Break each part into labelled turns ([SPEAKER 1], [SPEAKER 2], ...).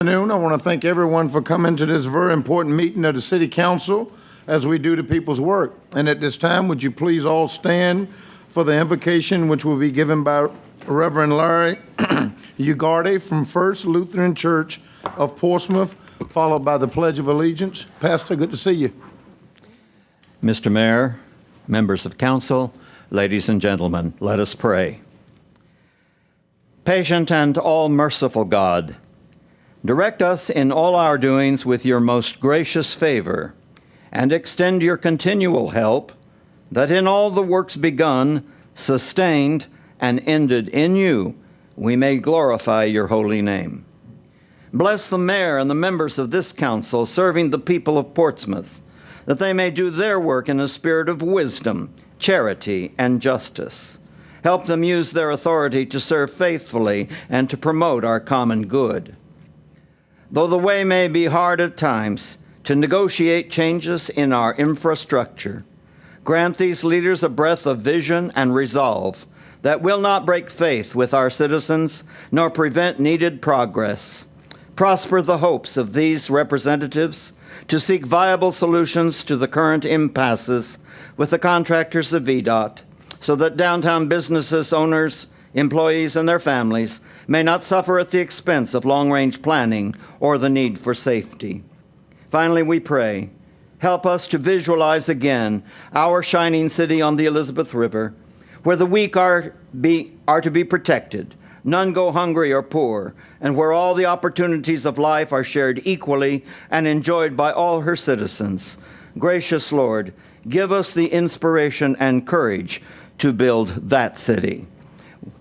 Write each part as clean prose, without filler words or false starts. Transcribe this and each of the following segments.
[SPEAKER 1] Afternoon. I want to thank everyone for coming to this very important meeting of the City Council as we do the people's work. And at this time, would you please all stand for the invocation which will be given by Reverend Larry Ugarte from First Lutheran Church of Portsmouth, followed by the Pledge of Allegiance. Pastor, good to see you.
[SPEAKER 2] Mr. Mayor, members of council, ladies and gentlemen, let us pray. Patient and all-merciful God, direct us in all our doings with your most gracious favor, and extend your continual help, that in all the works begun, sustained, and ended in you, we may glorify your holy name. Bless the mayor and the members of this council serving the people of Portsmouth, that they may do their work in a spirit of wisdom, charity, and justice. Help them use their authority to serve faithfully and to promote our common good. Though the way may be hard at times to negotiate changes in our infrastructure, grant these leaders a breath of vision and resolve that will not break faith with our citizens nor prevent needed progress. Prosper the hopes of these representatives to seek viable solutions to the current impasses with the contractors of VDOT, so that downtown businesses, owners, employees, and their families may not suffer at the expense of long-range planning or the need for safety. Finally, we pray, help us to visualize again our shining city on the Elizabeth River, where the weak are to be protected, none go hungry or poor, and where all the opportunities of life are shared equally and enjoyed by all her citizens. Gracious Lord, give us the inspiration and courage to build that city.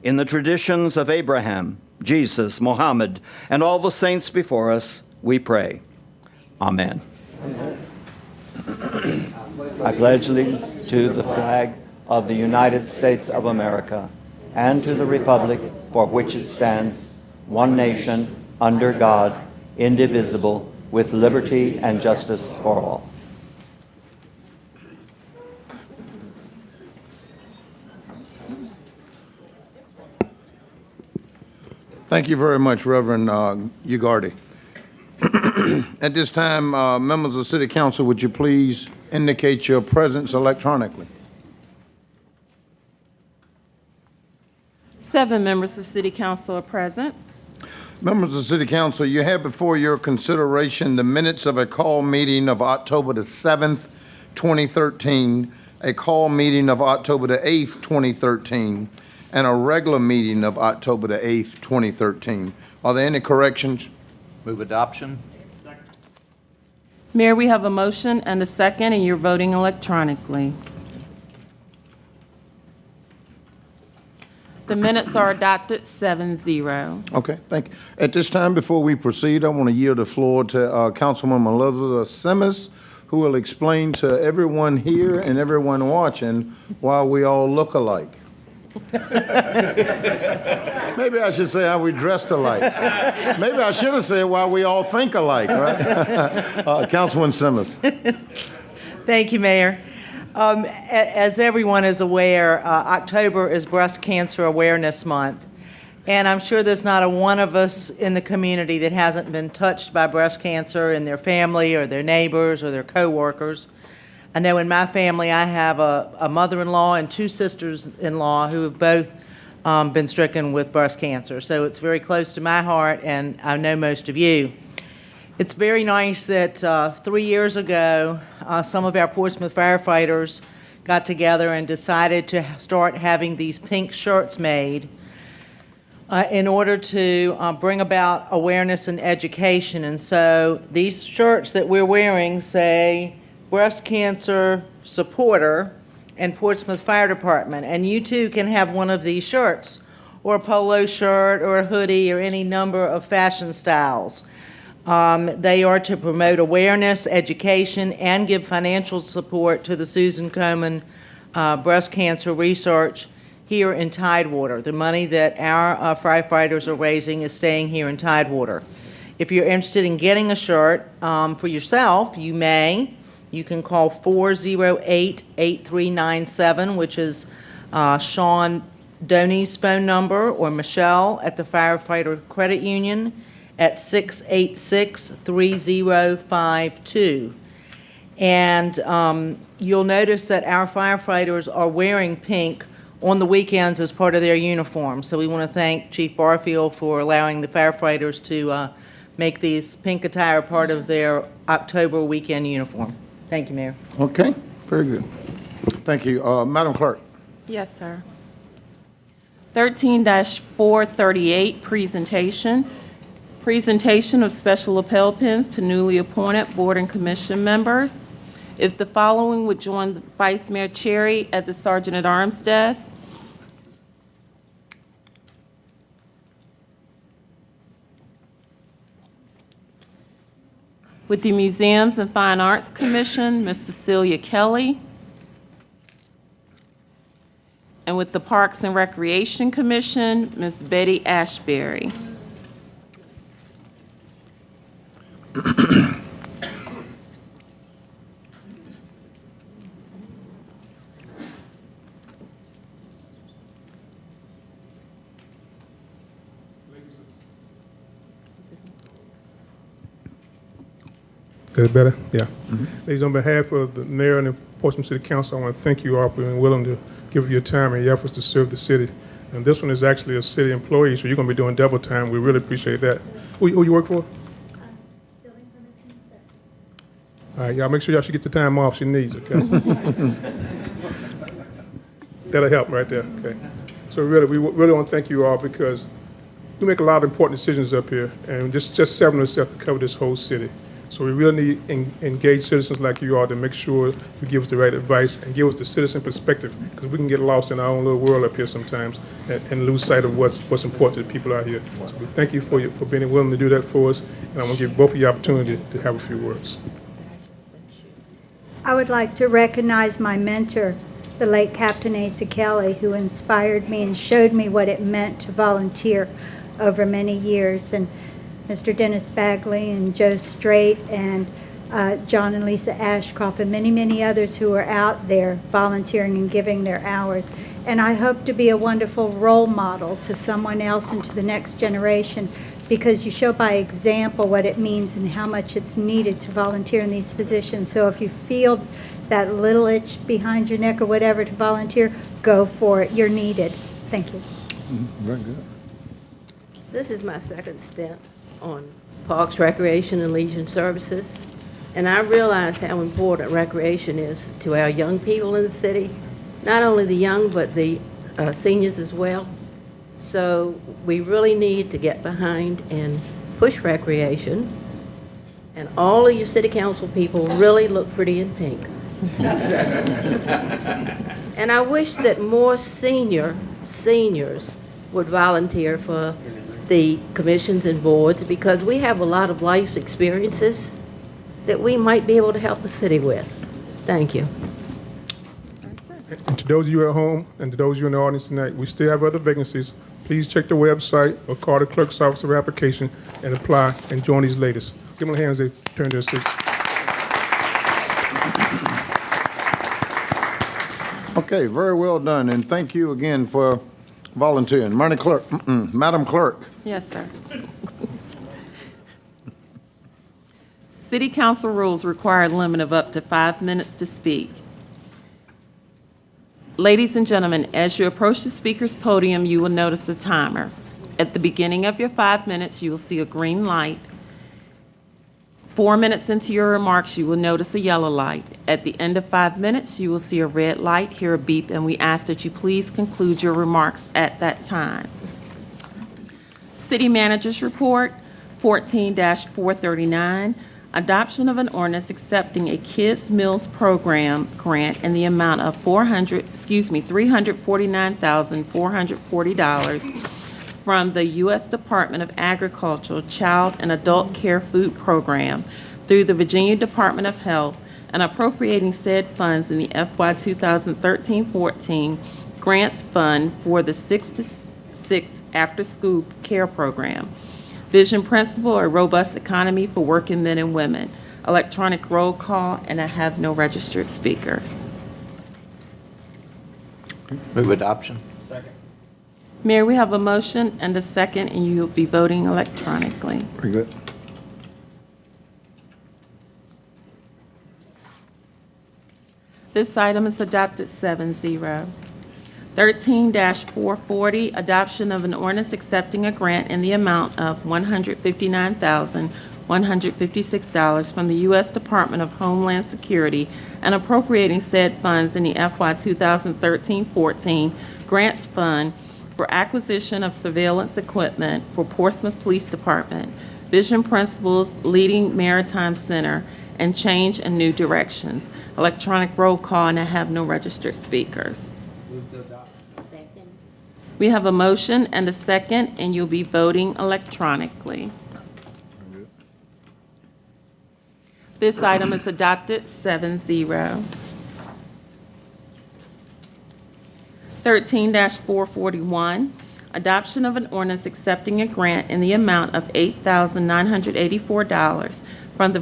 [SPEAKER 2] In the traditions of Abraham, Jesus, Mohammed, and all the saints before us, we pray. Amen. I pledge allegiance to the flag of the United States of America and to the republic for which it stands, one nation, under God, indivisible, with liberty and justice for all.
[SPEAKER 1] Thank you very much, Reverend Ugarte. At this time, members of the City Council, would you please indicate your presence electronically?
[SPEAKER 3] 7 members of City Council are present.
[SPEAKER 1] Members of the City Council, you have before your consideration the minutes of a call meeting of October the 7th, 2013, a call meeting of October the 8th, 2013, and a regular meeting of October the 8th, 2013. Are there any corrections?
[SPEAKER 4] Move adoption.
[SPEAKER 3] Mayor, we have a motion and a second, and you're voting electronically. The minutes are adopted 7-0.
[SPEAKER 1] Okay, thank you. At this time, before we proceed, I want to yield the floor to Councilwoman Elizabeth Simmons, who will explain to everyone here and everyone watching why we all look alike. Maybe I should say how we dressed alike. Maybe I should have said why we all think alike, right? Councilwoman Simmons.
[SPEAKER 5] Thank you, Mayor. As everyone is aware, October is Breast Cancer Awareness Month, and I'm sure there's not a one of us in the community that hasn't been touched by breast cancer in their family or their neighbors or their coworkers. I know in my family I have a mother-in-law and 2 sisters-in-law who have both been stricken with breast cancer, so it's very close to my heart, and I know most of you. It's very nice that 3 years ago, some of our Portsmouth firefighters got together and decided to start having these pink shirts made in order to bring about awareness and education. And so these shirts that we're wearing say Breast Cancer Supporter and Portsmouth Fire Department. And you too can have one of these shirts, or a polo shirt, or a hoodie, or any number of fashion styles. They are to promote awareness, education, and give financial support to the Susan Komen breast cancer research here in Tidewater. The money that our firefighters are raising is staying here in Tidewater. If you're interested in getting a shirt for yourself, you may. You can call 408-8397, which is Sean Doney's phone number, or Michelle at the Firefighter Credit Union, at 686-3052. And you'll notice that our firefighters are wearing pink on the weekends as part of their uniform. So we want to thank Chief Barfield for allowing the firefighters to make these pink attire part of their October weekend uniform. Thank you, Mayor.
[SPEAKER 1] Okay, very good. Thank you. Madam Clerk.
[SPEAKER 3] Yes, sir. 13-438, presentation. Presentation of special lapel pins to newly appointed board and commission members. If the following would join Vice Mayor Cherry at the Sergeant-at-Arms desk. With the Museums and Fine Arts Commission, Ms. Cecilia Kelly. And with the Parks and Recreation Commission, Ms. Betty Ashbury.
[SPEAKER 4] Is it better? Yeah. Ladies, on behalf of the mayor and the Portsmouth City Council, I want to thank you all for being willing to give your time and your efforts to serve the city. And this one is actually a city employee, so you're going to be doing double time. We really appreciate that. Who you work for?
[SPEAKER 6] Building permits and inspections.
[SPEAKER 4] All right, y'all make sure y'all she gets the time off she needs, okay? That'll help right there, okay? So really, we really want to thank you all because we make a lot of important decisions up here, and just 7 of us have to cover this whole city. So we really need engaged citizens like you all to make sure you give us the right advice and give us the citizen perspective, because we can get lost in our own little world up here sometimes and lose sight of what's important to the people out here. So we thank you for being willing to do that for us, and I want to give both of you opportunity to have a few words.
[SPEAKER 6] I would like to recognize my mentor, the late Captain Asa Kelly, who inspired me and showed me what it meant to volunteer over many years. And Mr. Dennis Bagley and Joe Strait and John and Lisa Ashcroft and many, many others who are out there volunteering and giving their hours. And I hope to be a wonderful role model to someone else and to the next generation, because you show by example what it means and how much it's needed to volunteer in these positions. So if you feel that little itch behind your neck or whatever to volunteer, go for it. You're needed. Thank you.
[SPEAKER 1] Very good.
[SPEAKER 7] This is my second stint on Parks, Recreation, and Leisure Services, and I realize how important recreation is to our young people in the city, not only the young, but the seniors as well. So we really need to get behind and push recreation, and all of you city council people really look pretty in pink. And I wish that more seniors would volunteer for the commissions and boards, because we have a lot of life experiences that we might be able to help the city with. Thank you.
[SPEAKER 4] And to those of you at home and to those of you in the audience tonight, we still have other vacancies. Please check the website or call the clerk's office for application and apply and join these ladies. Give them a hand as they turn their seats.
[SPEAKER 1] Okay, very well done, and thank you again for volunteering. Madam Clerk.
[SPEAKER 3] Yes, sir. City Council rules require a limit of up to 5 minutes to speak. Ladies and gentlemen, as you approach the speaker's podium, you will notice a timer. At the beginning of your 5 minutes, you will see a green light. 4 minutes into your remarks, you will notice a yellow light. At the end of 5 minutes, you will see a red light, hear a beep, and we ask that you please conclude your remarks at that time. City Manager's Report, 14-439, adoption of an ordinance accepting a Kids Meals Program grant in the amount of $349,440 from the U.S. Department of Agriculture Child and Adult Care Food Program through the Virginia Department of Health, and appropriating said funds in the FY 2013-14 Grants Fund for the 6 to 6 After-School Care Program. Vision Principle, a robust economy for working men and women. Electronic roll call, and I have no registered speakers.
[SPEAKER 8] Move adoption.
[SPEAKER 3] Mayor, we have a motion and a second, and you will be voting electronically.
[SPEAKER 1] Very good.
[SPEAKER 3] This item is adopted 7-0. 13-440, adoption of an ordinance accepting a grant in the amount of $159,156 from the U.S. Department of Homeland Security and appropriating said funds in the FY 2013-14 Grants Fund for acquisition of surveillance equipment for Portsmouth Police Department, Vision Principles Leading Maritime Center, and change in new directions. Electronic roll call, and I have no registered speakers.
[SPEAKER 7] Second.
[SPEAKER 3] We have a motion and a second, and you'll be voting electronically. This item is adopted 7-0. 13-441, adoption of an ordinance accepting a grant in the amount of $8,984 from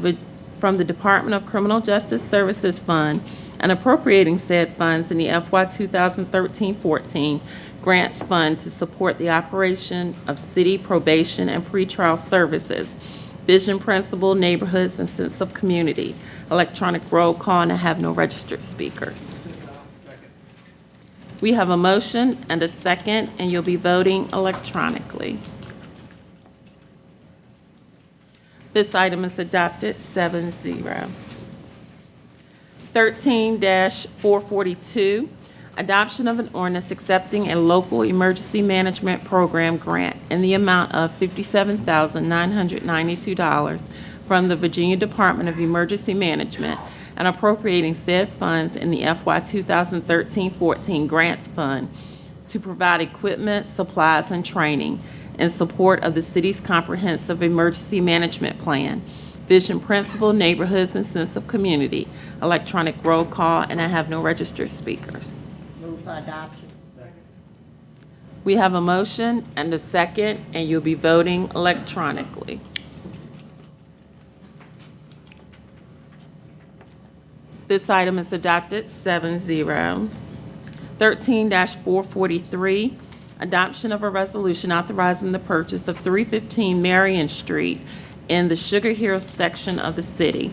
[SPEAKER 3] the Department of Criminal Justice Services Fund and appropriating said funds in the FY 2013-14 Grants Fund to support the operation of city probation and pretrial services, Vision Principle, Neighborhoods, and Sense of Community. Electronic roll call, and I have no registered speakers. We have a motion and a second, and you'll be voting electronically. This item is adopted 7-0. 13-442, adoption of an ordinance accepting a local emergency management program grant in the amount of $57,992 from the Virginia Department of Emergency Management and appropriating said funds in the FY 2013-14 Grants Fund to provide equipment, supplies, and training in support of the city's comprehensive emergency management plan, Vision Principle, Neighborhoods, and Sense of Community. Electronic roll call, and I have no registered speakers.
[SPEAKER 7] Move for adoption.
[SPEAKER 3] We have a motion and a second, and you'll be voting electronically. This item is adopted 7-0. 13-443, adoption of a resolution authorizing the purchase of 315 Marion Street in the Sugar Hill section of the city.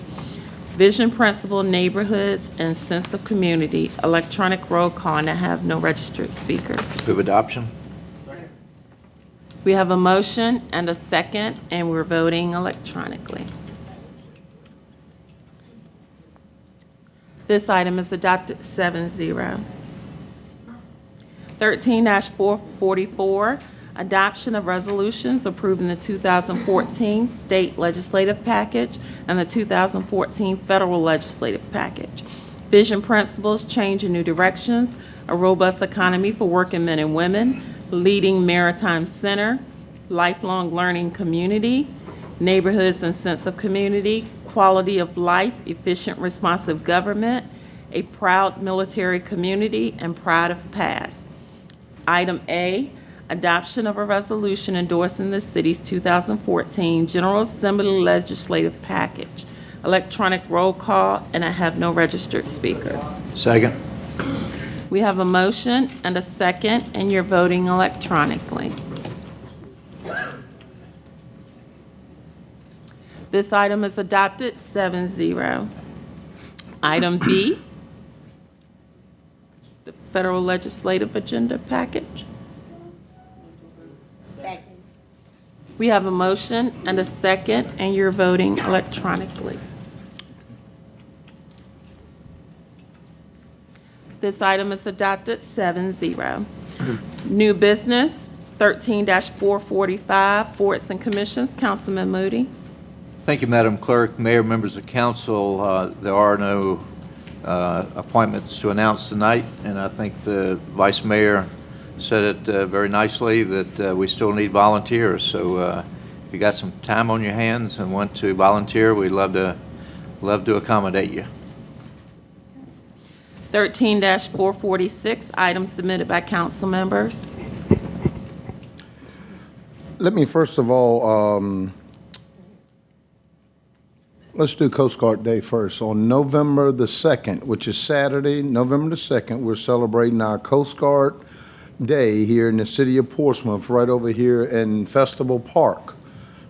[SPEAKER 3] Vision Principle, Neighborhoods, and Sense of Community. Electronic roll call, and I have no registered speakers.
[SPEAKER 8] Move adoption.
[SPEAKER 3] We have a motion and a second, and we're voting electronically. This item is adopted 7-0. 13-444, adoption of resolutions approving the 2014 state legislative package and the 2014 federal legislative package. Vision Principles, Change in New Directions, A Robust Economy for Working Men and Women, Leading Maritime Center, Lifelong Learning Community, Neighborhoods and Sense of Community, Quality of Life, Efficient Responsive Government, A Proud Military Community, and Pride of Past. Item A, adoption of a resolution endorsing the city's 2014 General Assembly legislative package. Electronic roll call, and I have no registered speakers.
[SPEAKER 8] Second.
[SPEAKER 3] We have a motion and a second, and you're voting electronically. This item is adopted 7-0. Item B, the federal legislative agenda package.
[SPEAKER 7] Second.
[SPEAKER 3] We have a motion and a second, and you're voting electronically. This item is adopted 7-0. New business, 13-445, boards and commissions. Councilman Moody.
[SPEAKER 8] Thank you, Madam Clerk, Mayor, members of council. There are no appointments to announce tonight, and I think the Vice Mayor said it very nicely that we still need volunteers. So if you got some time on your hands and want to volunteer, we'd love to accommodate you.
[SPEAKER 3] 13-446, items submitted by council members.
[SPEAKER 1] Let me first of all, let's do Coast Guard Day first. On November the 2nd, which is Saturday, November the 2nd, we're celebrating our Coast Guard day here in the city of Portsmouth, right over here in Festival Park,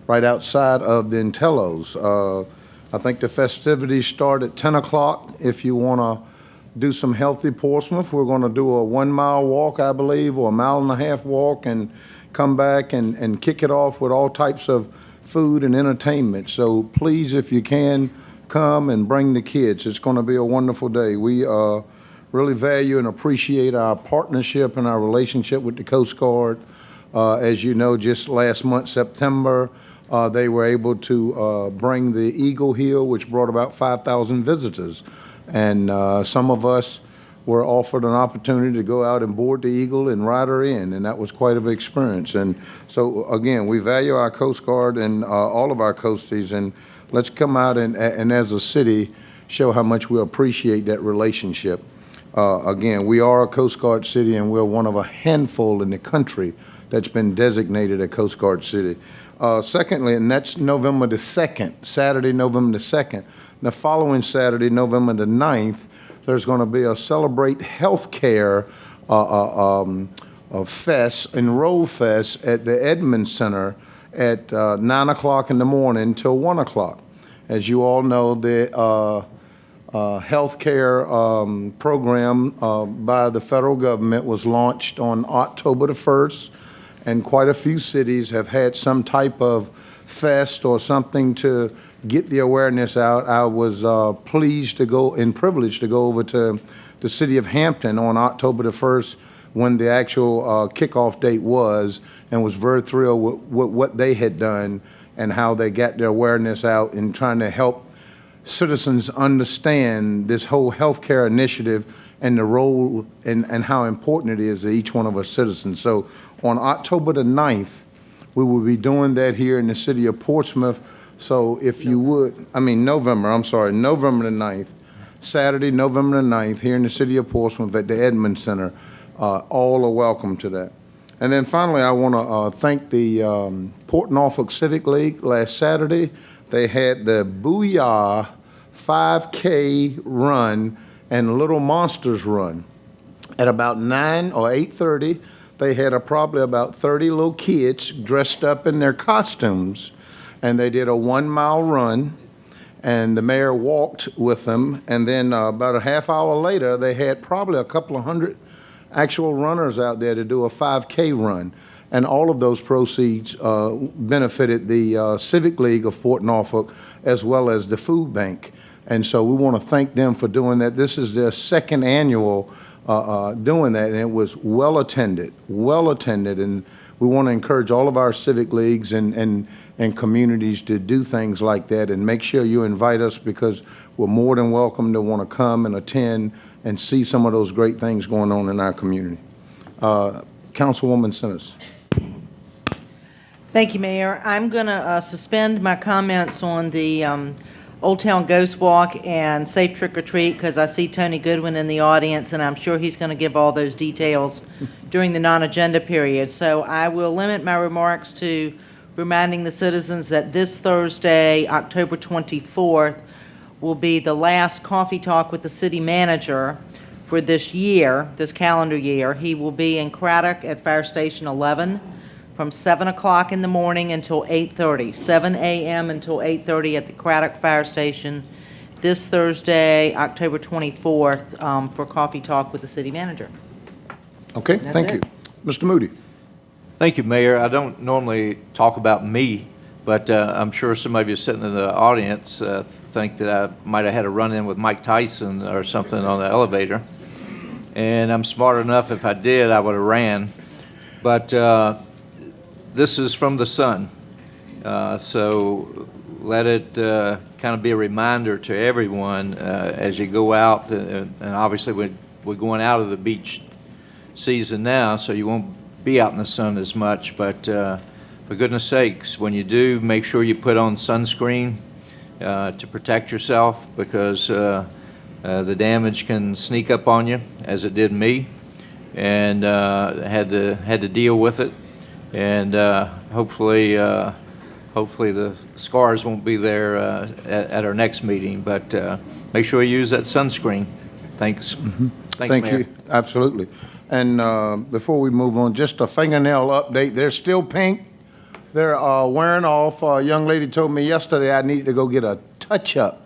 [SPEAKER 1] right outside of the Intellos. I think the festivities start at 10 o'clock. If you want to do some healthy Portsmouth, we're going to do a 1 mile walk, I believe, or a 1.5 mile walk, and come back and kick it off with all types of food and entertainment. So please, if you can, come and bring the kids. It's going to be a wonderful day. We really value and appreciate our partnership and our relationship with the Coast Guard. As you know, just last month, September, they were able to bring the Eagle here, which brought about 5,000 visitors. And some of us were offered an opportunity to go out and board the Eagle and ride her in, and that was quite an experience. And so, again, we value our Coast Guard and all of our coasties, and let's come out and as a city, show how much we appreciate that relationship. Again, we are a Coast Guard city, and we're one of a handful in the country that's been designated a Coast Guard city. Secondly, and that's November the 2nd, Saturday, November the 2nd. The following Saturday, November the 9th, there's going to be a Celebrate Healthcare Fest, Enroll Fest at the Edmond Center at 9 o'clock in the morning till 1 o'clock. As you all know, the healthcare program by the federal government was launched on October the 1st. And quite a few cities have had some type of fest or something to get the awareness out. I was pleased to go and privileged to go over to the city of Hampton on October the 1st when the actual kickoff date was, and was very thrilled with what they had done and how they got their awareness out in trying to help citizens understand this whole healthcare initiative and the role and how important it is to each one of us citizens. So on October the 9th, we will be doing that here in the city of Portsmouth. So if you would, November the 9th, Saturday, November the 9th, here in the city of Portsmouth at the Edmond Center. All are welcome to that. And then finally, I want to thank the Port Norfolk Civic League. Last Saturday, they had the Booyah 5K run and Little Monsters run. At about 9 or 8:30, they had probably about 30 little kids dressed up in their costumes, and they did a 1 mile run, and the mayor walked with them. And then about a half hour later, they had probably a couple of hundred actual runners out there to do a 5K run. And all of those proceeds benefited the Civic League of Port Norfolk as well as the food bank. And so we want to thank them for doing that. This is their second annual doing that, and it was well attended. And we want to encourage all of our civic leagues and communities to do things like that, and make sure you invite us, because we're more than welcome to want to come and attend and see some of those great things going on in our community. Councilwoman Simmons.
[SPEAKER 5] Thank you, Mayor. I'm going to suspend my comments on the Old Town Ghost Walk and Safe Trick or Treat, because I see Tony Goodwin in the audience, and I'm sure he's going to give all those details during the non-agenda period. So I will limit my remarks to reminding the citizens that this Thursday, October 24th, will be the last coffee talk with the city manager for this year, this calendar year. He will be in Craddock at Fire Station 11 from 7 o'clock in the morning until 8:30, 7 a.m. until 8:30 at the Craddock Fire Station this Thursday, October 24th, for coffee talk with the city manager.
[SPEAKER 1] Okay,
[SPEAKER 5] That's
[SPEAKER 1] thank
[SPEAKER 5] it.
[SPEAKER 1] you. Mr. Moody.
[SPEAKER 8] Thank you, Mayor. I don't normally talk about me, but I'm sure some of you sitting in the audience think that I might have had a run-in with Mike Tyson or something on the elevator. And I'm smart enough, if I did, I would have ran. But this is from the sun. So let it kind of be a reminder to everyone as you go out. And obviously, we're going out of the beach season now, so you won't be out in the sun as much. But for goodness sakes, when you do, make sure you put on sunscreen to protect yourself, because the damage can sneak up on you, as it did me, and had to deal with it. And hopefully the scars won't be there at our next meeting. But make sure you use that sunscreen. Thanks.
[SPEAKER 1] Mm-hmm.
[SPEAKER 8] Thanks,
[SPEAKER 1] Thank
[SPEAKER 8] Mayor.
[SPEAKER 1] you. Absolutely. And before we move on, just a fingernail update. They're still pink. They're wearing off. A young lady told me yesterday I needed to go get a touch-up,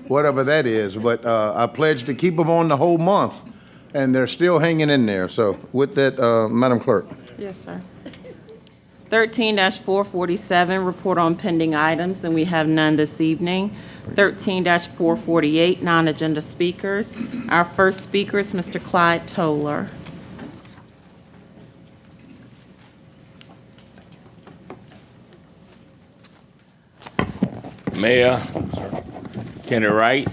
[SPEAKER 1] whatever that is. But I pledged to keep them on the whole month, and they're still hanging in there. So with that, Madam Clerk.
[SPEAKER 3] Yes, sir. 13-447, report on pending items, and we have none this evening. 13-448, non-agenda speakers. Our first speaker is Mr. Clyde Toller.
[SPEAKER 9] Mayor Kenny Wright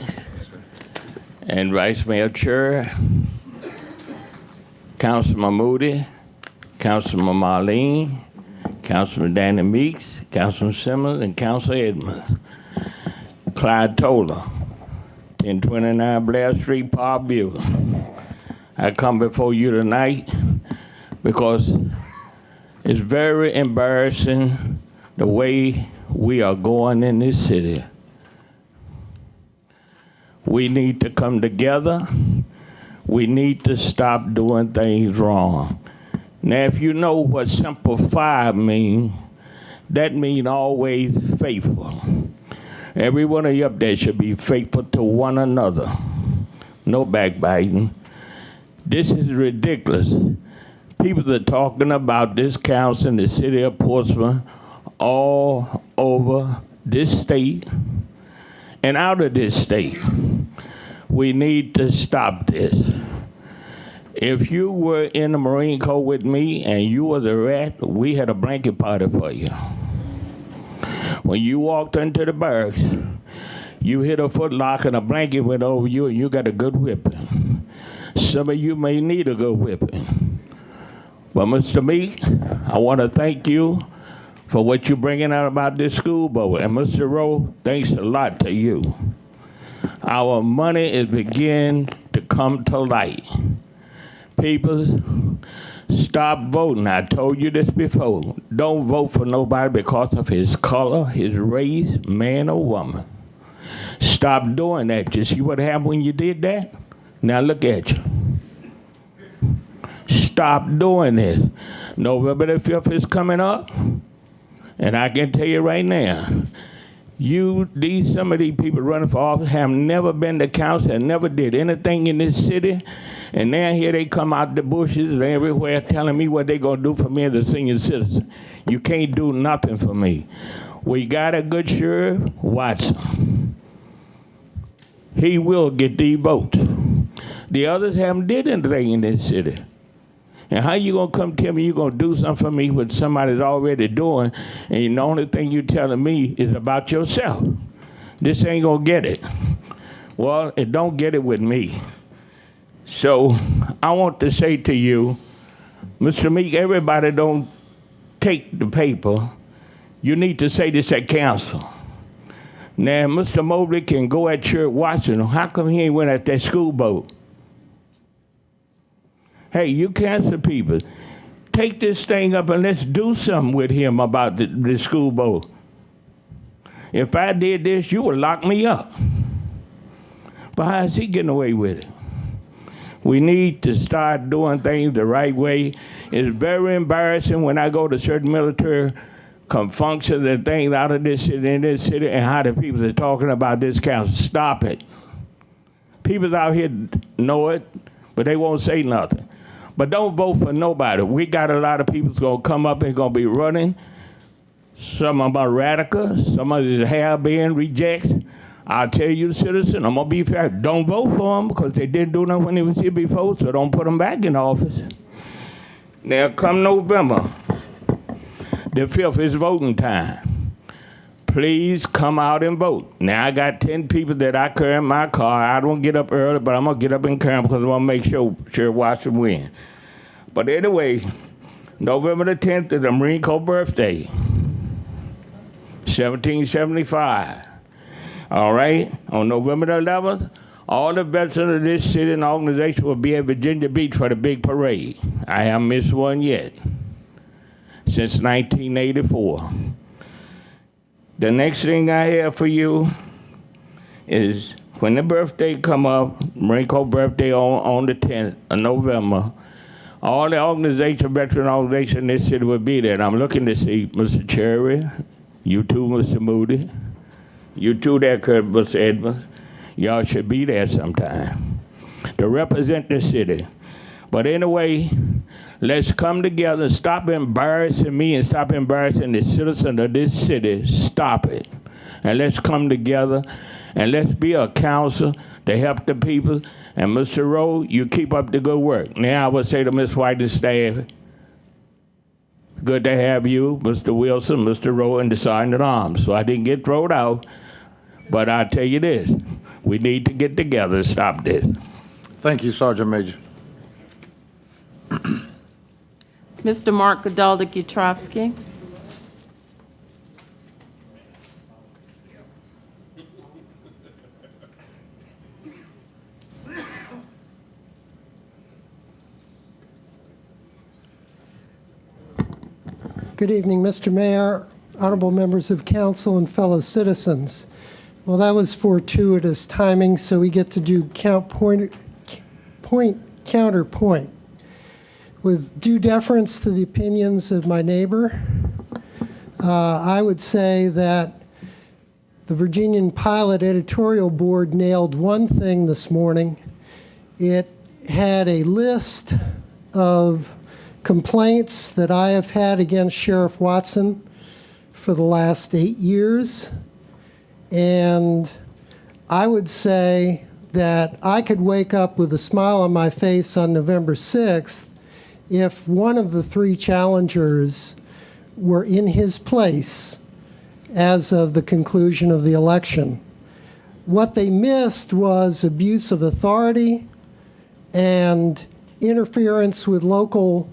[SPEAKER 9] and Vice Mayor Chair, Councilman Moody, Councilman Marlene, Councilman Danny Meeks, Councilman Simmons, and Councilor Edmonds. Clyde Toller, 1029 Blair Street, Parkview. I come before you tonight because it's very embarrassing the way we are going in this city. We need to come together. We need to stop doing things wrong. Now, if you know what Simple 5 means, that means always faithful. Every one of you up there should be faithful to one another. No backbiting. This is ridiculous. People are talking about this council in the city of Portsmouth all over this state and out of this state. We need to stop this. If you were in the Marine Corps with me and you was a rat, we had a blanket party for you. When you walked into the barracks, you hit a foot lock and a blanket went over you and you got a good whipping. Some of you may need a good whipping. But Mr. Meek, I want to thank you for what you're bringing out about this school board. And Mr. Rowe, thanks a lot to you. Our money is beginning to come to light. People, stop voting. I told you this before. Don't vote for nobody because of his color, his race, man or woman. Stop doing that. You see what happened when you did that? Now look at you. Stop doing this. November the 5th is coming up. And I can tell you right now, some of these people running for office have never been to council and never did anything in this city. And now here they come out the bushes and everywhere telling me what they gonna do for me as a senior citizen. You can't do nothing for me. We got a good sheriff, Watson. He will get these votes. The others haven't did anything in this city. And how you gonna come tell me you gonna do something for me what somebody's already doing, and the only thing you telling me is about yourself? This ain't gonna get it. Well, it don't get it with me. So I want to say to you, Mr. Meek, everybody don't take the paper. You need to say this at council. Now, Mr. Mobley can go at church watching. How come he ain't went at that school boat? Hey, you cancer people, take this thing up and let's do something with him about the school board. If I did this, you would lock me up. But how is he getting away with it? We need to start doing things the right way. It's very embarrassing when I go to certain military functions and things out of this city and how the people are talking about this council. Stop it. People out here know it, but they won't say nothing. But don't vote for nobody. We got a lot of people that's going to come up and going to be running. Some of them are radical. Some of them have been rejects. I'll tell you, citizen, I'm going to be fair. Don't vote for them because they didn't do nothing when they was here before, so don't put them back in office. Now, come November, the 5th is voting time. Please come out and vote. Now, I got 10 people that I carry in my car. I don't get up early, but I'm going to get up and carry them because I want to make sure watch them win. But anyway, November the 10th is the Marine Corps birthday, 1775. All right? On November the 11th, all the veterans of this city and organization will be at Virginia Beach for the big parade. I haven't missed one yet since 1984. The next thing I have for you is when the birthday come up, Marine Corps birthday on the 10th of November, All the organization, veteran organization in this city would be there. And I'm looking to see Mr. Cherry, you too, Mr. Moody, you too there, Mr. Edmonds. Y'all should be there sometime to represent the city. But anyway, let's come together and stop embarrassing me and stop embarrassing the citizens of this city. Stop it. And let's come together and let's be a council to help the people. And Mr. Rowe, you keep up the good work. Now I would say to Ms. White and staff, good to have you, Mr. Wilson, Mr. Rowe, and the Sergeant at Arms. So I didn't get thrown out, but I'll tell you this, we need to get together and stop this.
[SPEAKER 1] Thank you, Sergeant Major.
[SPEAKER 3] Mr. Mark Godalda-Gutrovsky.
[SPEAKER 10] Good evening, Mr. Mayor, honorable members of council, and fellow citizens. Well, that was fortuitous timing, so we get to do counterpoint. With due deference to the opinions of my neighbor, I would say that the Virginian Pilot Editorial Board nailed one thing this morning. It had a list of complaints that I have had against Sheriff Watson for the last 8 years. And I would say that I could wake up with a smile on my face on November 6th if one of the three challengers were in his place as of the conclusion of the election. What they missed was abuse of authority and interference with local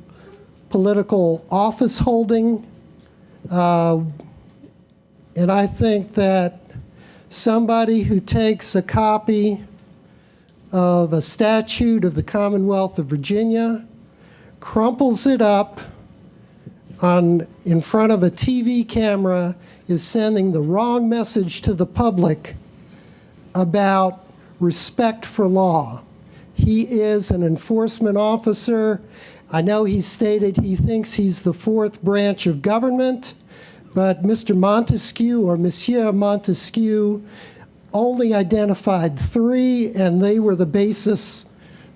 [SPEAKER 10] political office holding. And I think that somebody who takes a copy of a statute of the Commonwealth of Virginia, crumples it up in front of a TV camera, is sending the wrong message to the public about respect for law. He is an enforcement officer. I know he stated he thinks he's the fourth branch of government, but Mr. Montesquieu or Monsieur Montesquieu only identified three, and they were the basis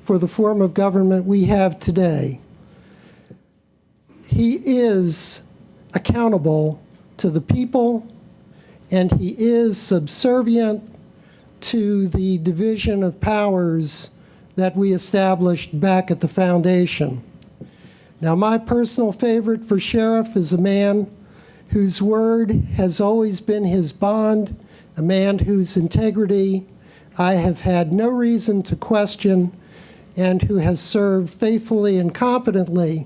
[SPEAKER 10] for the form of government we have today. He is accountable to the people, and he is subservient to the division of powers that we established back at the foundation. Now, my personal favorite for sheriff is a man whose word has always been his bond, a man whose integrity I have had no reason to question, and who has served faithfully and competently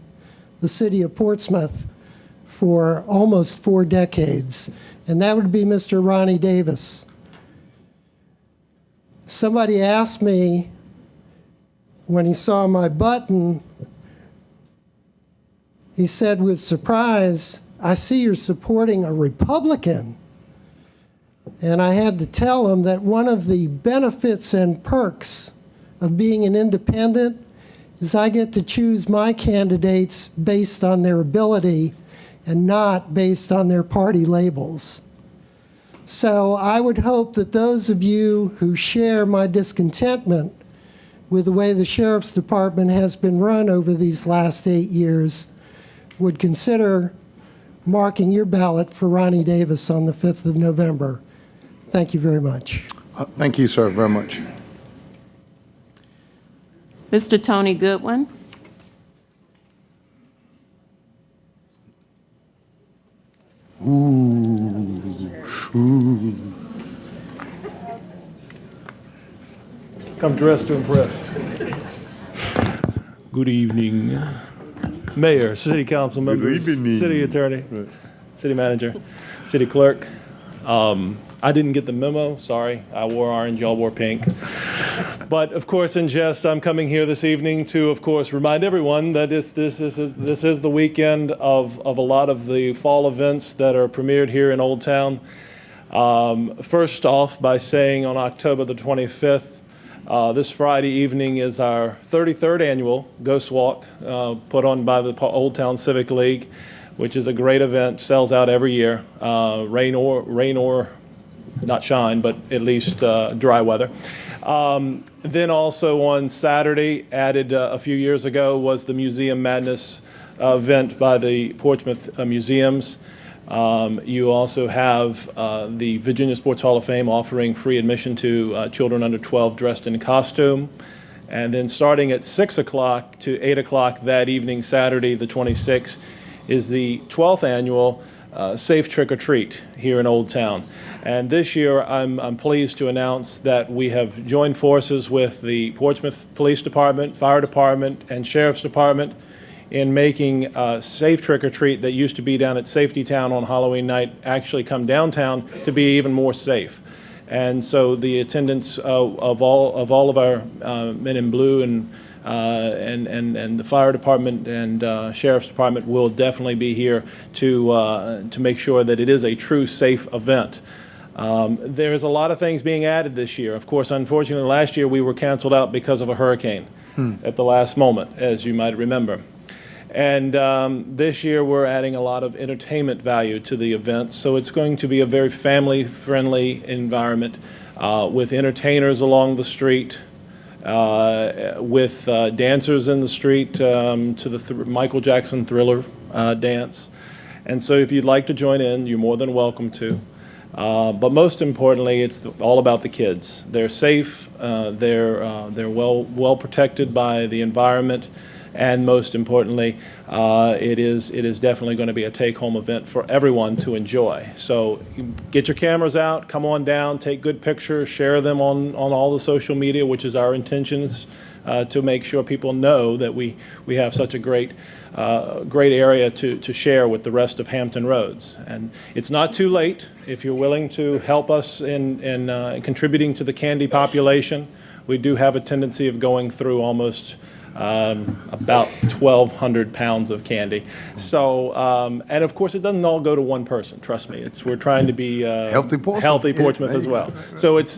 [SPEAKER 10] the city of Portsmouth for almost 4 decades, and that would be Mr. Ronnie Davis. Somebody asked me when he saw my button, he said with surprise, "I see you're supporting a Republican." And I had to tell him that one of the benefits and perks of being an independent is I get to choose my candidates based on their ability and not based on their party labels. So I would hope that those of you who share my discontentment with the way the Sheriff's Department has been run over these last 8 years would consider marking your ballot for Ronnie Davis on the 5th of November. Thank you very much.
[SPEAKER 1] Thank you, sir, very much.
[SPEAKER 3] Mr. Tony Goodwin.
[SPEAKER 11] Come dressed to impress. Good evening, Mayor, City Council members, City Attorney, City Manager, City Clerk. I didn't get the memo, sorry. I wore orange, y'all wore pink. But of course, in jest, I'm coming here this evening to, of course, remind everyone that this is the weekend of a lot of the fall events that are premiered here in Old Town. First off, by saying on October the 25th, This Friday evening is our 33rd annual Ghost Walk put on by the Old Town Civic League, which is a great event, sells out every year, rain or not shine, but at least dry weather. Then also on Saturday, added a few years ago, was the Museum Madness event by the Portsmouth Museums. You also have the Virginia Sports Hall of Fame offering free admission to children under 12 dressed in costume. And then starting at 6 o'clock to 8 o'clock that evening, Saturday the 26th, is the 12th annual Safe Trick or Treat here in Old Town. And this year, I'm pleased to announce that we have joined forces with the Portsmouth Police Department, Fire Department, and Sheriff's Department in making Safe Trick or Treat that used to be down at Safety Town on Halloween night actually come downtown to be even more safe. And so the attendance of all of our men in blue and the fire department and sheriff's department will definitely be here to make sure that it is a true safe event. There's a lot of things being added this year. Of course, unfortunately, last year we were canceled out because of a hurricane at the last moment, as you might remember. And this year we're adding a lot of entertainment value to the event, so it's going to be a very family-friendly environment with entertainers along the street, with dancers in the street to the Michael Jackson Thriller dance. And so if you'd like to join in, you're more than welcome to. But most importantly, it's all about the kids. They're safe, they're well protected by the environment, and most importantly, it is definitely going to be a take-home event for everyone to enjoy. So get your cameras out, come on down, take good pictures, share them on all the social media, which is our intentions, to make sure people know that we have such a great area to share with the rest of Hampton Roads. And it's not too late if you're willing to help us in contributing to the candy population. We do have a tendency of going through almost about 1,200 pounds of candy. So, and of course, it doesn't all go to one person. Trust me, we're trying to be
[SPEAKER 1] Healthy Portsmouth.
[SPEAKER 11] healthy Portsmouth as well. So it's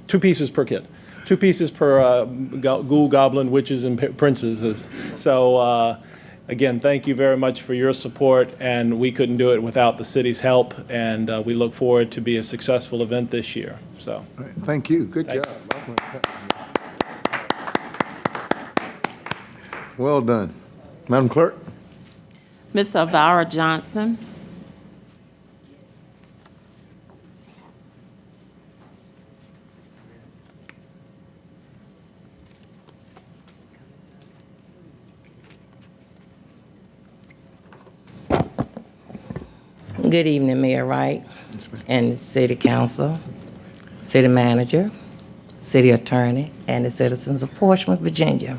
[SPEAKER 11] 2 pieces per kid, 2 pieces per ghoul, goblin, witches, and princes. So. Again, thank you very much for your support, and we couldn't do it without the city's help, and we look forward to be a successful event this year. So,
[SPEAKER 1] Thank you. Good job. Well done. Madam Clerk?
[SPEAKER 3] Ms. Elvira Johnson.
[SPEAKER 12] Good evening, Mayor Wright, and the City Council, City Manager, City Attorney, and the citizens of Portsmouth, Virginia.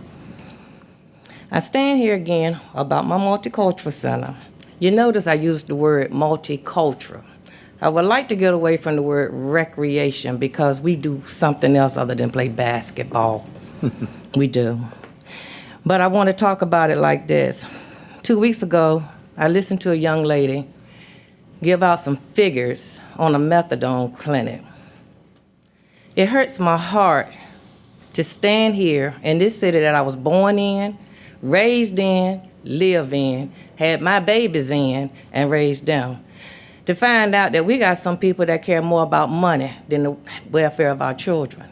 [SPEAKER 12] I stand here again about my multicultural center. You notice I used the word multicultural. I would like to get away from the word recreation because we do something else other than play basketball. We do. But I want to talk about it like this. 2 weeks ago, I listened to a young lady give out some figures on a methadone clinic. It hurts my heart to stand here in this city that I was born in, raised in, live in, had my babies in, and raised them, to find out that we got some people that care more about money than the welfare of our children.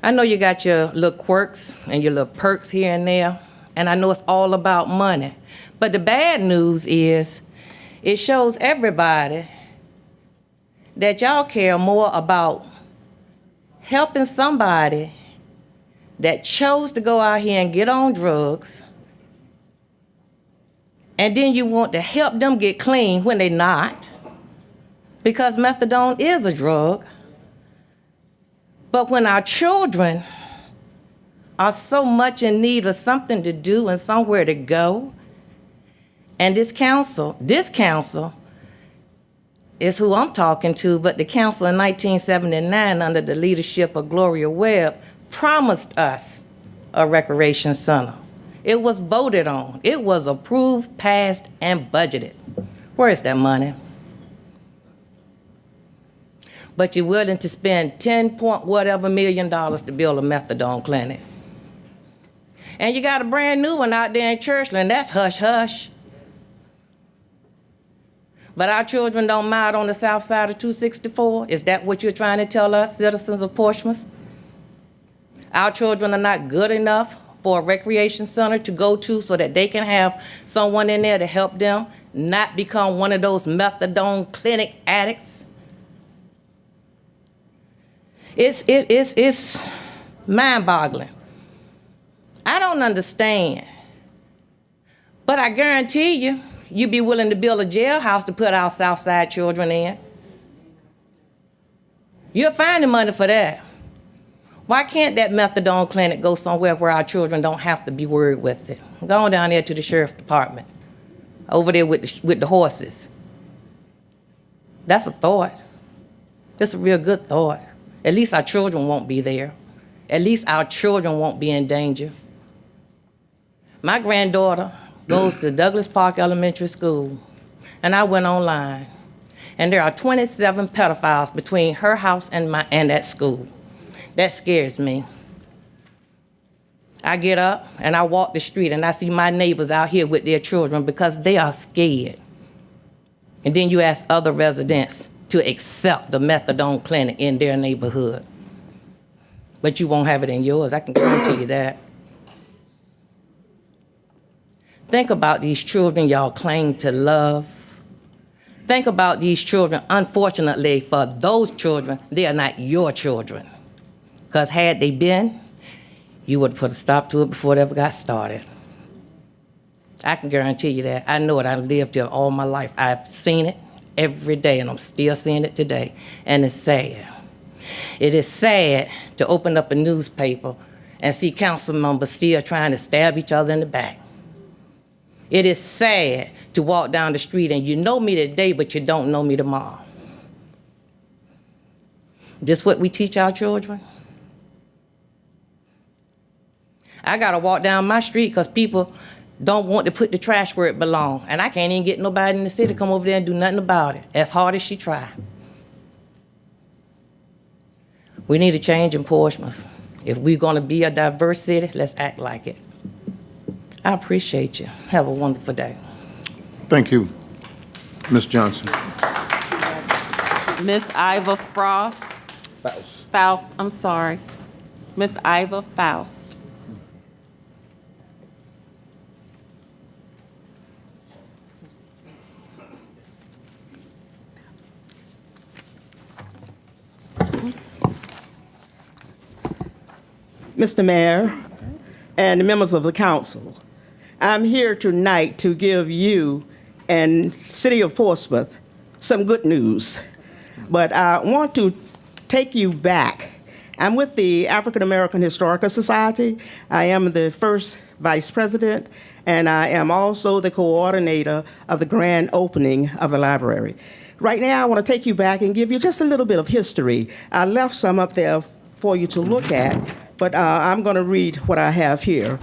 [SPEAKER 12] I know you got your little quirks and your little perks here and there, and I know it's all about money. But the bad news is it shows everybody that y'all care more about helping somebody that chose to go out here and get on drugs, and then you want to help them get clean when they're not, because methadone is a drug. But when our children are so much in need of something to do and somewhere to go, and this council is who I'm talking to, but the council in 1979 under the leadership of Gloria Webb promised us a recreation center. It was voted on. It was approved, passed, and budgeted. Where is that money? but you're willing to spend 10 point whatever million dollars to build a methadone clinic. And you got a brand new one out there in Churchland, that's hush hush. But our children don't mind on the south side of 264? Is that what you're trying to tell us, citizens of Portsmouth? Our children are not good enough for a recreation center to go to so that they can have someone in there to help them not become one of those methadone clinic addicts? It's mind-boggling. I don't understand. But I guarantee you, you'd be willing to build a jailhouse to put our South Side children in. You'll find the money for that. Why can't that methadone clinic go somewhere where our children don't have to be worried with it? Go on down there to the sheriff's department, over there with the horses. That's a thought. That's a real good thought. At least our children won't be there. At least our children won't be in danger. My granddaughter goes to Douglas Park Elementary School, and I went online, and there are 27 pedophiles between her house and that school. That scares me. I get up and I walk the street and I see my neighbors out here with their children because they are scared. And then you ask other residents to accept the methadone clinic in their neighborhood. But you won't have it in yours, I can guarantee you that. Think about these children y'all claim to love. Think about these children. Unfortunately for those children, they are not your children. Because had they been, you would have put a stop to it before it ever got started. I can guarantee you that. I know it. I've lived here all my life. I've seen it every day, and I'm still seeing it today. And it's sad. It is sad to open up a newspaper and see council members still trying to stab each other in the back. It is sad to walk down the street and you know me today, but you don't know me tomorrow. This what we teach our children? I gotta walk down my street because people don't want to put the trash where it belongs. And I can't even get nobody in the city to come over there and do nothing about it, as hard as she try. We need a change in Portsmouth. If we're gonna be a diverse city, let's act like it. I appreciate you. Have a wonderful day.
[SPEAKER 1] Thank you, Ms. Johnson.
[SPEAKER 3] Miss Iva Frost. Faust, I'm sorry. Miss Iva Faust.
[SPEAKER 13] Mr. Mayor and the members of the council, I'm here tonight to give you and City of Portsmouth some good news. But I want to take you back. I'm with the African American Historical Society. I am the first vice president, and I am also the coordinator of the grand opening of the library. Right now, I want to take you back and give you just a little bit of history. I left some up there for you to look at, but I'm going to read what I have here.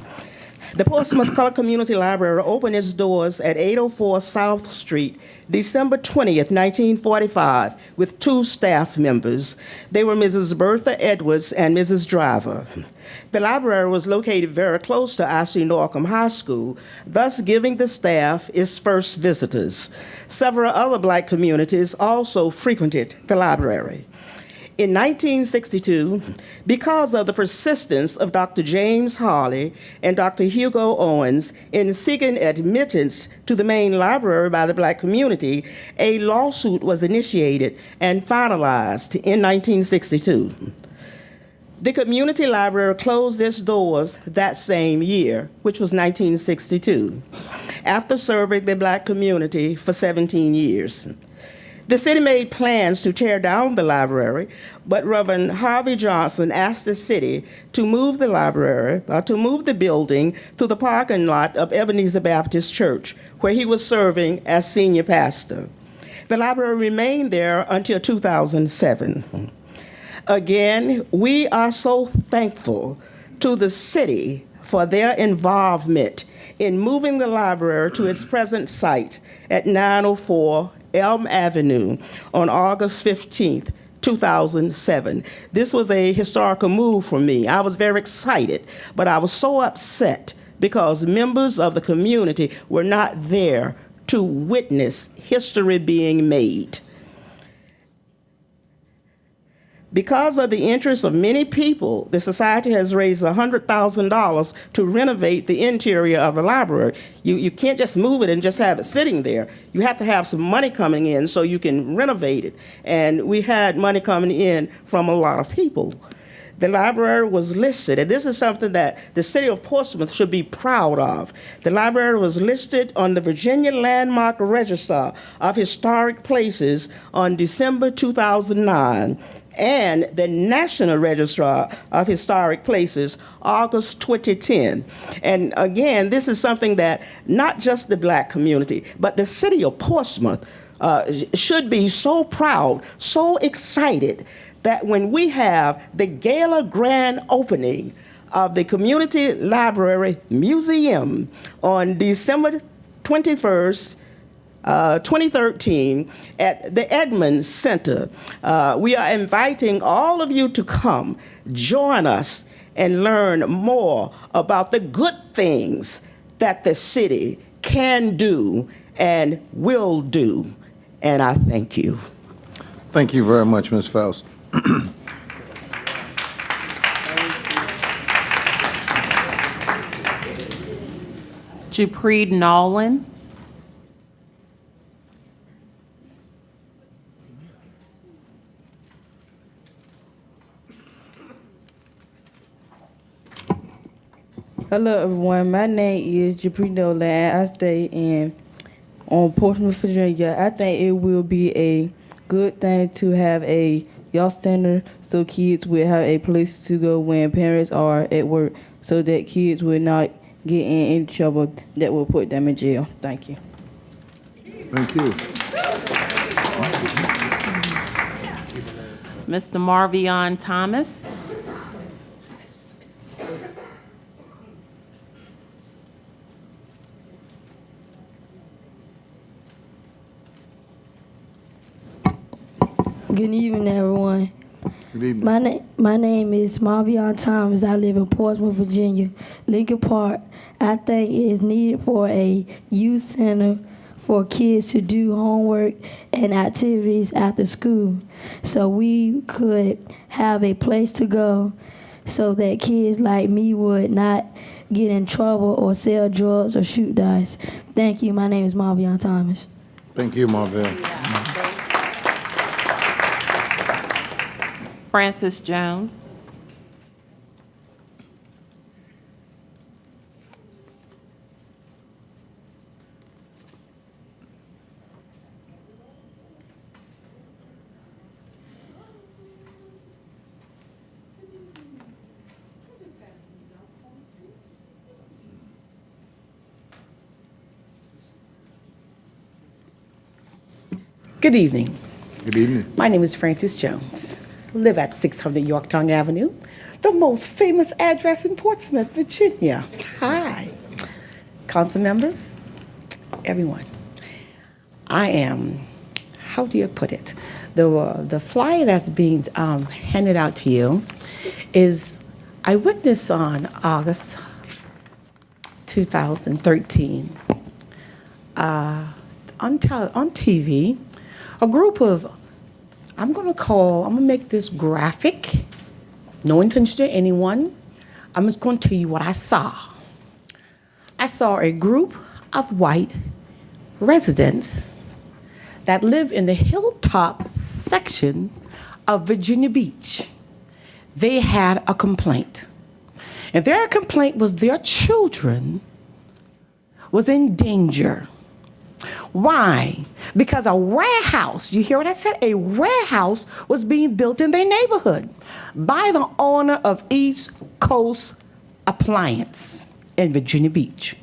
[SPEAKER 13] The Portsmouth Color Community Library opened its doors at 804 South Street, December 20th, 1945, with 2 staff members. They were Mrs. Bertha Edwards and Mrs. Driver. The library was located very close to I.C. Norcom High School, thus giving the staff its first visitors. Several other black communities also frequented the library. In 1962, because of the persistence of Dr. James Harley and Dr. Hugo Owens in seeking admittance to the main library by the black community, a lawsuit was initiated and finalized in 1962. The community library closed its doors that same year, which was 1962, after serving the black community for 17 years. The city made plans to tear down the library, but Reverend Harvey Johnson asked the city to move the library, to move the building to the parking lot of Ebenezer Baptist Church, where he was serving as senior pastor. The library remained there until 2007. Again, we are so thankful to the city for their involvement in moving the library to its present site at 904 Elm Avenue on August 15th, 2007. This was a historical move for me. I was very excited, but I was so upset because members of the community were not there to witness history being made. Because of the interest of many people, the society has raised $100,000 to renovate the interior of the library. You can't just move it and just have it sitting there. You have to have some money coming in so you can renovate it. And we had money coming in from a lot of people. The library was listed, and this is something that the city of Portsmouth should be proud of. The library was listed on the Virginia Landmark Register of Historic Places on December 2009. And the National Registrar of Historic Places, August 2010. And again, this is something that not just the black community, but the city of Portsmouth should be so proud, so excited that when we have the gala grand opening of the Community Library Museum on December 21st, 2013 at the Edmonds Center. We are inviting all of you to come, join us, and learn more about the good things that the city can do and will do. And I thank you.
[SPEAKER 1] Thank you very much, Ms. Faust.
[SPEAKER 3] Jupreet Nolan.
[SPEAKER 14] Hello, everyone. My name is Jupreet Nolan. I stay on Portsmouth, Virginia. I think it will be a good thing to have a youth center so kids will have a place to go when parents are at work so that kids will not get in any trouble that will put them in jail. Thank you.
[SPEAKER 1] Thank you.
[SPEAKER 3] Mr. Marvion Thomas.
[SPEAKER 15] Good evening, everyone.
[SPEAKER 1] Good evening.
[SPEAKER 15] My name is Marvion Thomas. I live in Portsmouth, Virginia. Lincoln Park, I think, is needed for a youth center for kids to do homework and activities after school. So we could have a place to go so that kids like me would not get in trouble or sell drugs or shoot dice. Thank you. My name is Marvion Thomas.
[SPEAKER 1] Thank you, Marvell.
[SPEAKER 3] Francis Jones.
[SPEAKER 16] Good evening.
[SPEAKER 1] Good evening.
[SPEAKER 16] My name is Francis Jones. I live at 600 Yorktown Avenue, the most famous address in Portsmouth, Virginia. Hi. Council members, everyone. I am, how do you put it? The flyer that's being handed out to you is, I witnessed on August 2013 on TV, a group of, I'm gonna make this graphic, no intention to anyone. I'm just gonna tell you what I saw. I saw a group of white residents that live in the hilltop section of Virginia Beach. They had a complaint. And their complaint was their children was in danger. Why? Because a warehouse, you hear what I said? A warehouse was being built in their neighborhood by the owner of East Coast Appliance in Virginia Beach.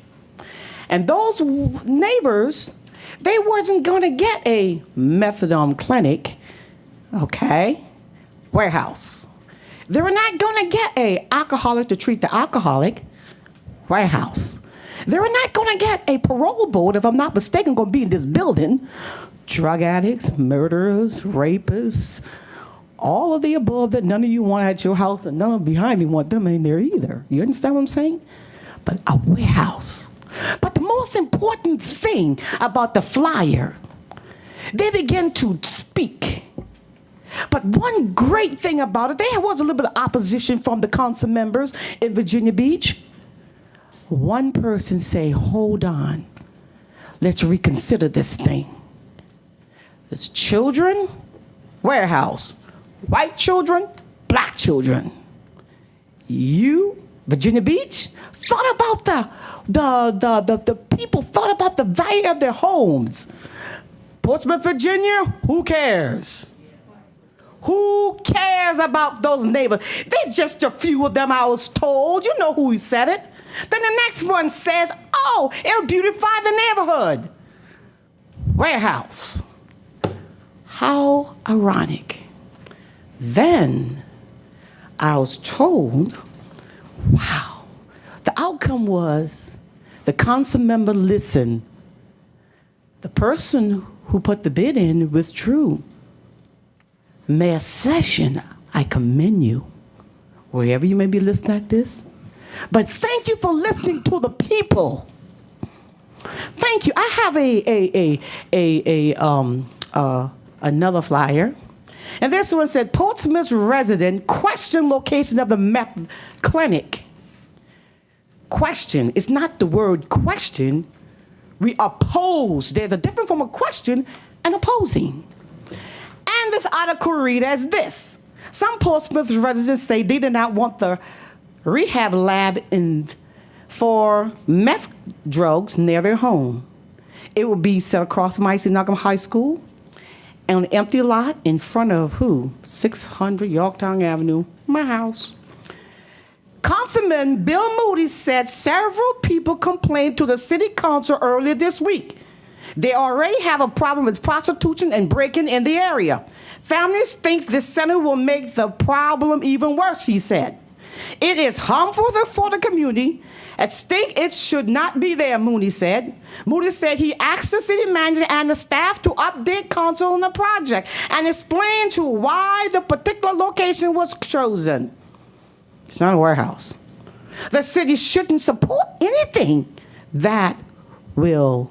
[SPEAKER 16] And those neighbors, they wasn't going to get a methadone clinic, okay, warehouse. They were not going to get a alcoholic to treat the alcoholic, warehouse. They were not going to get a parole board, if I'm not mistaken, going to be in this building. Drug addicts, murderers, rapists, all of the above that none of you want at your house and none behind me want them in there either. You understand what I'm saying? But a warehouse. But the most important thing about the flyer, they began to speak. But one great thing about it, there was a little bit of opposition from the council members in Virginia Beach. One person say, hold on, let's reconsider this thing. There's children, warehouse, white children, black children. You, Virginia Beach, thought about the people thought about the value of their homes. Portsmouth, Virginia, who cares? Who cares about those neighbors? They're just a few of them I was told. You know who said it. Then the next one says, oh, it'll beautify the neighborhood. Warehouse. How ironic. Then I was told, wow, the outcome was the council member listened. The person who put the bid in withdrew. Mayor Session, I commend you, wherever you may be listening at this. But thank you for listening to the people. Thank you. I have another flyer. And this one said, Portsmouth resident question location of the meth clinic. Question is not the word question. We oppose. There's a difference from a question and opposing. And this article read as this. Some Portsmouth residents say they did not want the rehab lab for meth drugs near their home. It would be set across from Knockham High School on an empty lot in front of who? 600 Yorktown Avenue, my house. Councilman Bill Moody said several people complained to the city council earlier this week. They already have a problem with prostitution and breaking in the area. Families think this center will make the problem even worse, he said. It is harmful for the community. At stake, it should not be there, Moody said. Moody said he asked the city manager and the staff to update council on the project and explain to why the particular location was chosen. It's not a warehouse. The city shouldn't support anything that will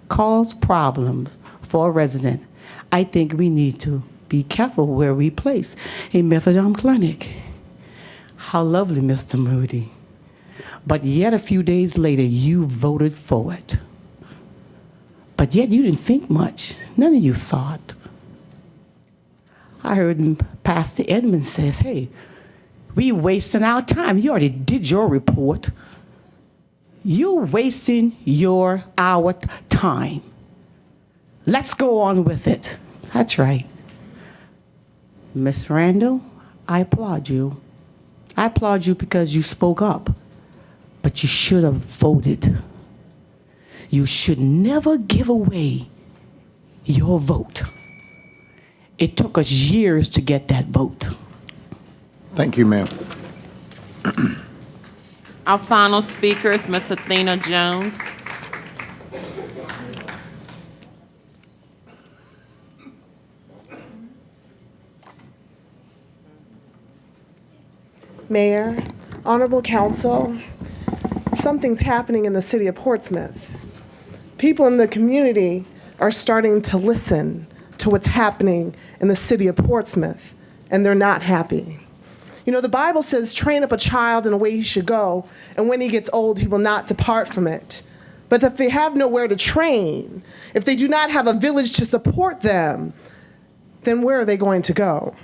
[SPEAKER 16] cause problems for a resident. I think we need to be careful where we place a methadone clinic. How lovely, Mr. Moody. But yet a few days later, you voted for it. But yet you didn't think much. None of you thought. I heard Pastor Edmund says, hey, we wasting our time. You already did your report. You're wasting our time. Let's go on with it. That's right. Miss Randall, I applaud you. I applaud you because you spoke up. But you should have voted. You should never give away your vote. It took us years to get that vote.
[SPEAKER 1] Thank you, ma'am.
[SPEAKER 3] Our final speaker is Ms. Athena Jones.
[SPEAKER 17] Mayor, Honorable Council, something's happening in the city of Portsmouth. People in the community are starting to listen to what's happening in the city of Portsmouth, and they're not happy. You know, the Bible says, train up a child in the way he should go, and when he gets old, he will not depart from it. But if they have nowhere to train, if they do not have a village to support them, then where are they going to go?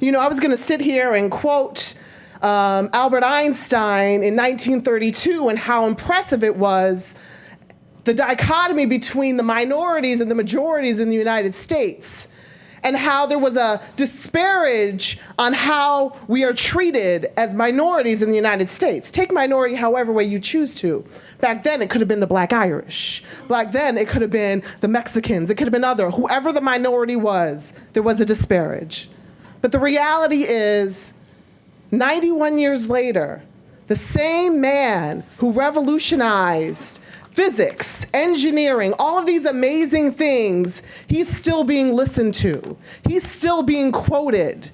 [SPEAKER 17] You know, I was going to sit here and quote Albert Einstein in 1932 and how impressive it was, the dichotomy between the minorities and the majorities in the United States, and how there was a disparage on how we are treated as minorities in the United States. Take minority however way you choose to. Back then, it could have been the Black Irish. Back then, it could have been the Mexicans. It could have been whoever the minority was, there was a disparage. But the reality is, 91 years later, the same man who revolutionized physics, engineering, all of these amazing things, he's still being listened to. He's still being quoted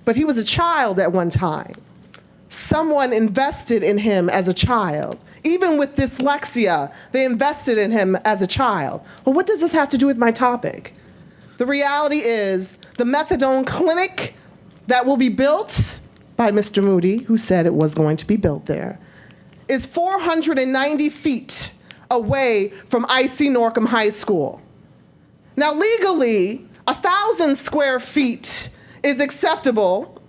[SPEAKER 17] but he was a child at one time. Someone invested in him as a child. Even with dyslexia, they invested in him as a child. Well, what does this have to do with my topic? The reality is the methadone clinic that will be built by Mr. Moody, who said it was going to be built there, is 490 feet away from I.C. Norcom High School. Now, legally, 1,000 square feet is acceptable.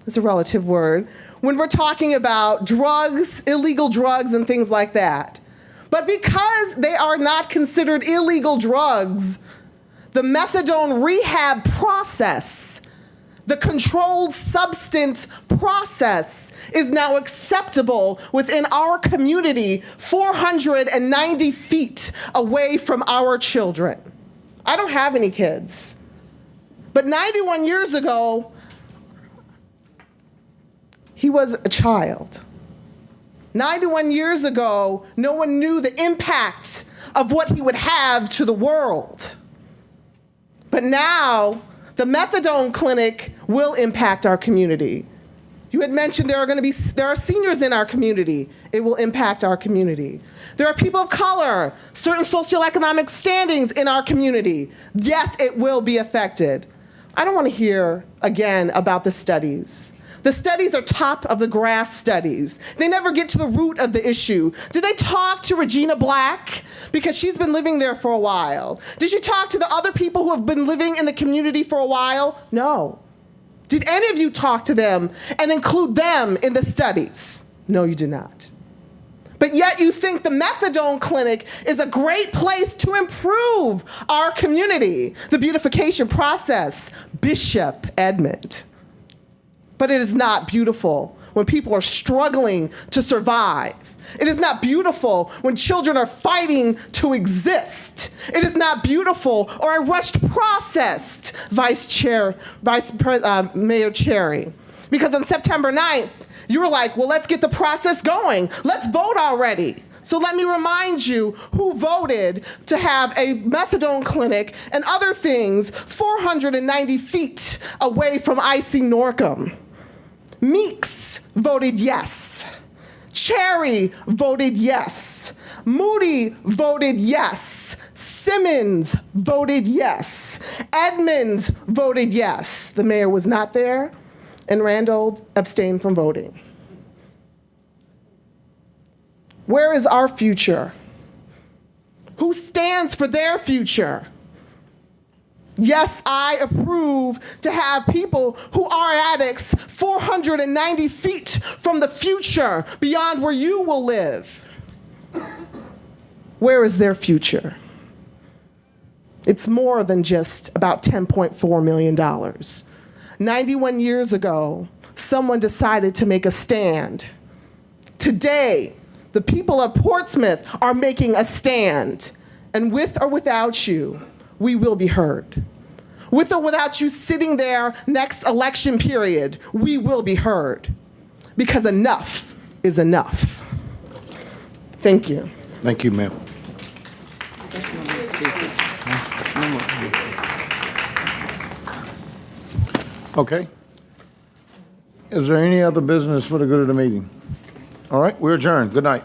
[SPEAKER 17] It's a relative word, when we're talking about drugs, illegal drugs, and things like that. But because they are not considered illegal drugs, the methadone rehab process, the controlled substance process, is now acceptable within our community 490 feet away from our children. I don't have any kids, but 91 years ago, he was a child. 91 years ago, no one knew the impact of what he would have to the world. But now, the methadone clinic will impact our community. You had mentioned there are seniors in our community. It will impact our community. There are people of color, certain socioeconomic standings in our community. Yes, it will be affected. I don't want to hear again about the studies. The studies are top of the grass studies. They never get to the root of the issue. Did they talk to Regina Black? Because she's been living there for a while. Did she talk to the other people who have been living in the community for a while? No. Did any of you talk to them and include them in the studies? No, you did not. But yet you think the methadone clinic is a great place to improve our community, the beautification process. Bishop Edmond. But it is not beautiful when people are struggling to survive. It is not beautiful when children are fighting to exist. It is not beautiful or a rushed process, Mayor Cherry. Because on September 9th, you were like, well, let's get the process going. Let's vote already. So let me remind you who voted to have a methadone clinic and other things 490 feet away from I.C. Norcom. Meeks voted yes. Cherry voted yes. Moody voted yes. Simmons voted yes. Edmonds voted yes. The mayor was not there, and Randall abstained from voting. Where is our future? Who stands for their future? Yes, I approve to have people who are addicts 490 feet from the future beyond where you will live. Where is their future? It's more than just about $10.4 million. 91 years ago, someone decided to make a stand. Today, the people of Portsmouth are making a stand. And with or without you, we will be heard. With or without you sitting there next election period, we will be heard. Because enough is enough. Thank you.
[SPEAKER 1] Thank you, ma'am. Okay. Is there any other business for the good of the meeting? All right, we're adjourned. Good night.